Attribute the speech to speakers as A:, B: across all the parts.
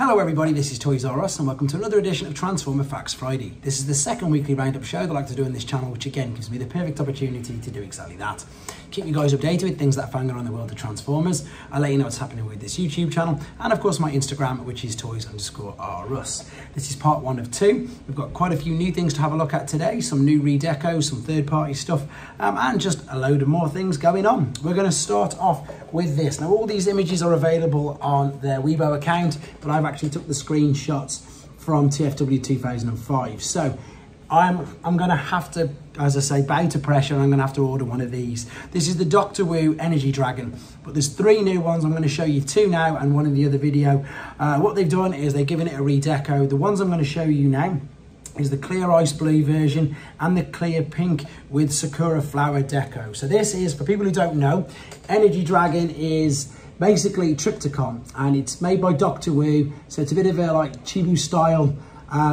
A: Hello everybody, this is Toys R Us and welcome to another edition of Transformer Facts Friday. This is the second weekly roundup show that I like to do on this channel, which again gives me the perfect opportunity to do exactly that. Keep you guys updated with things that are found around the world of Transformers. I'll let you know what's happening with this YouTube channel and of course my Instagram, which is toys_rus. This is part 1 of 2. We've got quite a few new things to have a look at today, some new redecos, some third-party stuff, and just a load of more things going on. We're going to start off with this. Now all these images are available on their Weibo account, but I've actually took the screenshots from TFW 2005. So I'm going to have to, as I say, bow to pressure, and I'm going to have to order one of these. This is the Doctor Wu Energy Dragon, but there's 3 new ones. I'm going to show you 2 now and 1 in the other video. What they've done is they've given it a redeco. The ones I'm going to show you now is the clear ice blue version and the clear pink with Sakura flower deco. So this is, for people who don't know, Energy Dragon is basically Triptychon, and it's made by Doctor Wu, so it's a bit of a like Chibu style.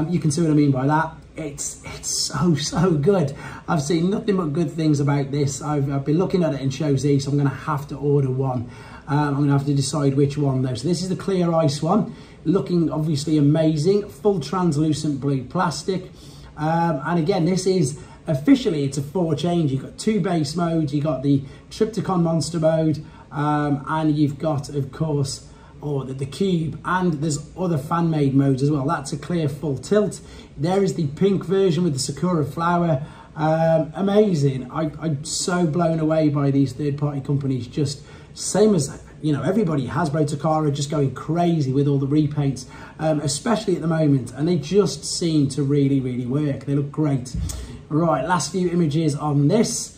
A: You can see what I mean by that. It's so good. I've seen nothing but good things about this. I've been looking at it in Show Z, so I'm going to have to order one. I'm going to have to decide which one though. So this is the clear ice one, looking obviously amazing, full translucent blue plastic. And again, this is officially, it's a 4 change. You've got 2 base modes. You've got the Triptychon monster mode, and you've got, of course, the cube, and there's other fan-made modes as well. That's a clear full tilt. There is the pink version with the Sakura flower. Amazing. I'm so blown away by these third-party companies. Just same as, you know, everybody, Hasbro, Takara, just going crazy with all the repaints, especially at the moment, and they just seem to really work. They look great. Right, last few images on this.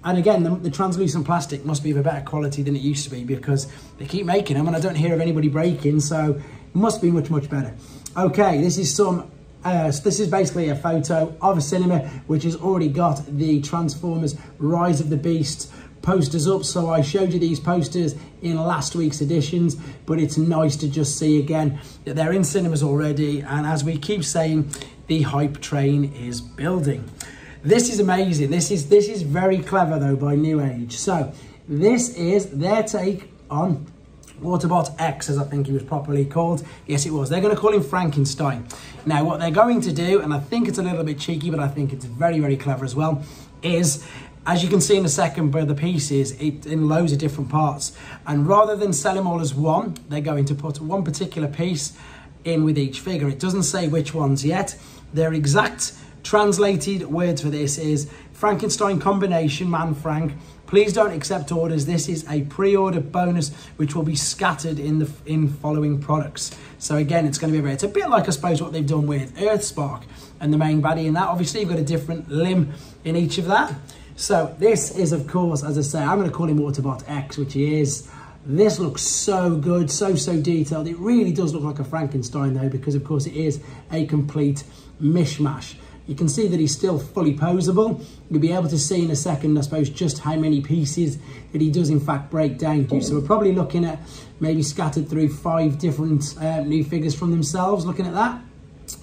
A: And again, the translucent plastic must be of a better quality than it used to be, because they keep making them and I don't hear of anybody breaking, so it must be much better. Okay, this is some, this is basically a photo of a cinema which has already got the Transformers Rise of the Beast posters up. So I showed you these posters in last week's editions, but it's nice to just see again that they're in cinemas already, and as we keep saying, the hype train is building. This is amazing. This is very clever though by Newage. So this is their take on Autobot X, as I think he was properly called. Yes, it was. They're going to call him Frankenstein. Now what they're going to do, and I think it's a little bit cheeky, but I think it's very clever as well, is, as you can see in a second by the pieces, it in loads of different parts. And rather than sell them all as one, they're going to put one particular piece in with each figure. It doesn't say which ones yet. Their exact translated words for this is Frankenstein combination, man Frank. Please don't accept orders. This is a pre-order bonus which will be scattered in following products. So again, it's going to be it's a bit like, I suppose, what they've done with Earthspark and the main baddie in that. Obviously, you've got a different limb in each of that. So this is, of course, as I say, I'm going to call him Autobot X, which he is. This looks so good, so detailed. It really does look like a Frankenstein though, because of course it is a complete mishmash. You can see that he's still fully posable. You'll be able to see in a second, I suppose, just how many pieces that he does in fact break down to. So we're probably looking at maybe scattered through 5 different new figures from themselves, looking at that.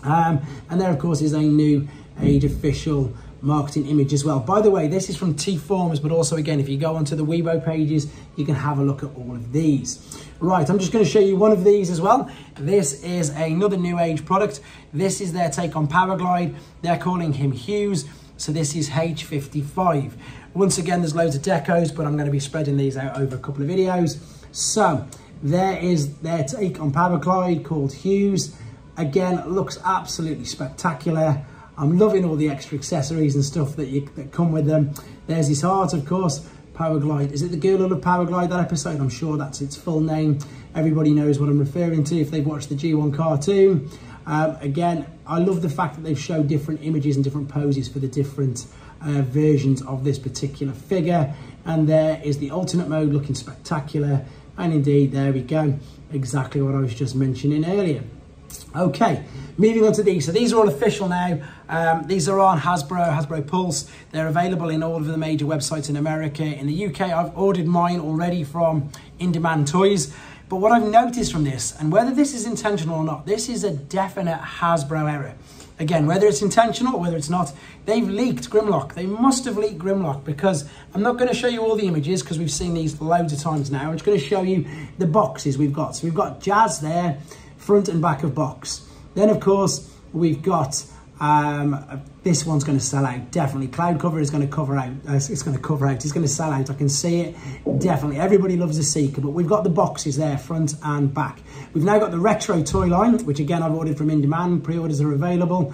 A: And there, of course, is a new Age official marketing image as well. By the way, this is from T-Formers, but also, again, if you go onto the Weibo pages, you can have a look at all of these. Right, I'm just going to show you one of these as well. This is another Newage product. This is their take on Powerglide. They're calling him Hughes, so this is H55. Once again, there's loads of decos, but I'm going to be spreading these out over a couple of videos. So there is their take on Powerglide called Hughes. Again, looks absolutely spectacular. I'm loving all the extra accessories and stuff that come with them. There's his heart, of course. Powerglide. Is it the Girl Who Loved Powerglide, that episode? I'm sure that's its full name. Everybody knows what I'm referring to if they've watched the G1 cartoon. Again, I love the fact that they've showed different images and different poses for the different versions of this particular figure. And there is the alternate mode, looking spectacular. And indeed, there we go. Exactly what I was just mentioning earlier. Okay, moving on to these. So these are all official now. These are on Hasbro Pulse. They're available in all of the major websites in America. In the UK, I've ordered mine already from In Demand Toys. But what I've noticed from this, and whether this is intentional or not, this is a definite Hasbro error. Again, whether it's intentional or whether it's not, they've leaked Grimlock. They must have leaked Grimlock, because I'm not going to show you all the images because we've seen these loads of times now. I'm just going to show you the boxes we've got. So we've got Jazz there, front and back of box. Then of course we've got this one's going to sell out, definitely. Cloud cover is going to cover out. It's going to sell out. I can see it, definitely. Everybody loves a Seeker, but we've got the boxes there, front and back. We've now got the retro toy line, which again I've ordered from In Demand. Pre-orders are available.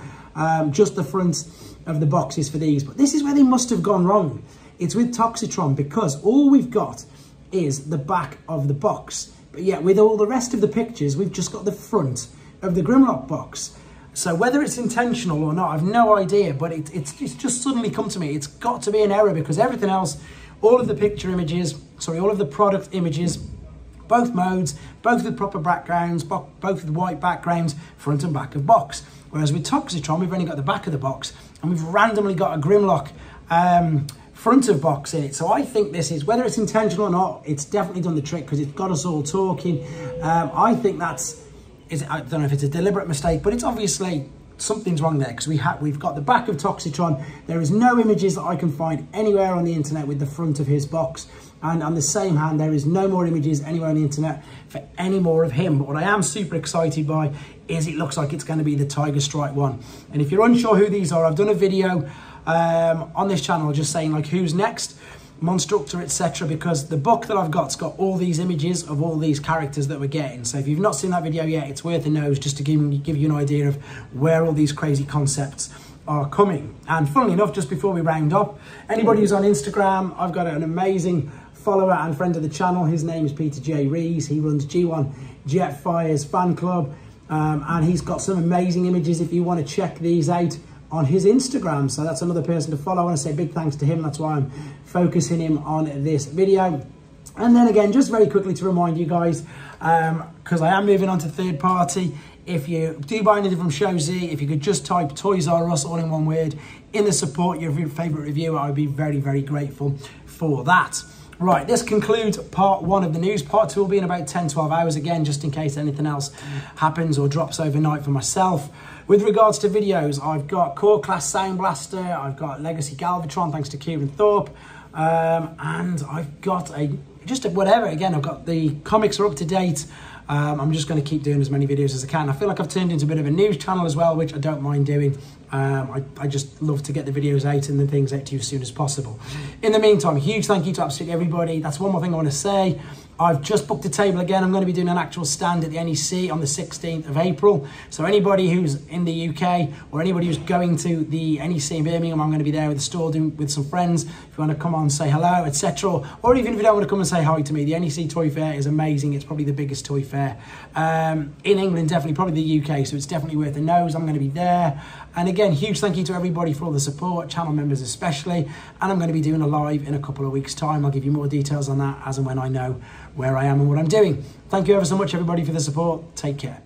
A: Just the front of the boxes for these, but this is where they must have gone wrong. It's with Toxitron, because all we've got is the back of the box, but yet with all the rest of the pictures we've just got the front of the Grimlock box. So whether it's intentional or not, I've no idea, but it's just suddenly come to me. It's got to be an error, because everything else, all of the picture images, sorry, all of the product images, both modes, both with proper backgrounds, both with white backgrounds, front and back of box. Whereas with Toxitron, we've only got the back of the box, and we've randomly got a Grimlock front of box in it. So I think this is, whether it's intentional or not, it's definitely done the trick, because it's got us all talking. I think I don't know if it's a deliberate mistake, but it's obviously something's wrong there, because we've got the back of Toxitron. There is no images that I can find anywhere on the internet with the front of his box, and on the same hand there is no more images anywhere on the internet for any more of him. But what I am super excited by is it looks like it's going to be the Tiger Stripe one. And if you're unsure who these are, I've done a video on this channel just saying like who's next, Monstructor, etc., because the book that I've got's got all these images of all these characters that we're getting. So if you've not seen that video yet, it's worth a nose, just to give you an idea of where all these crazy concepts are coming. And funnily enough, just before we round up, anybody who's on Instagram, I've got an amazing follower and friend of the channel. His name is Peter J. Rees. He runs G1 Jetfire's fan club, and he's got some amazing images if you want to check these out on his Instagram. So that's another person to follow. I want to say big thanks to him. That's why I'm focusing him on this video. And then again, just very quickly to remind you guys, because I am moving on to third party, if you do buy anything from Show Z, if you could just type Toys R Us all in one word in the support your favourite reviewer, I would be very, very grateful for that. Right, this concludes part one of the news. Part two will be in about 10-12 hours again, just in case anything else happens or drops overnight for myself. With regards to videos, I've got Core Class Sound Blaster, I've got Legacy Galvatron, thanks to Kieran Thorpe, and I've got whatever. Again, I've got the comics are up to date. I'm just going to keep doing as many videos as I can. I feel like I've turned into a bit of a news channel as well, which I don't mind doing. I just love to get the videos out and the things out to you as soon as possible. In the meantime, a huge thank you to absolutely everybody. That's one more thing I want to say. I've just booked a table again. I'm going to be doing an actual stand at the NEC on the 16th of April. So anybody who's in the UK or anybody who's going to the NEC in Birmingham, I'm going to be there with the store with some friends. If you want to come on, say hello, etc. Or even if you don't want to come and say hi to me, the NEC Toy Fair is amazing. It's probably the biggest toy fair in England, definitely, probably the UK. So it's definitely worth a nose. I'm going to be there. And again, huge thank you to everybody for all the support, channel members especially. And I'm going to be doing a live in a couple of weeks' time. I'll give you more details on that as and when I know where I am and what I'm doing. Thank you ever so much, everybody, for the support. Take care.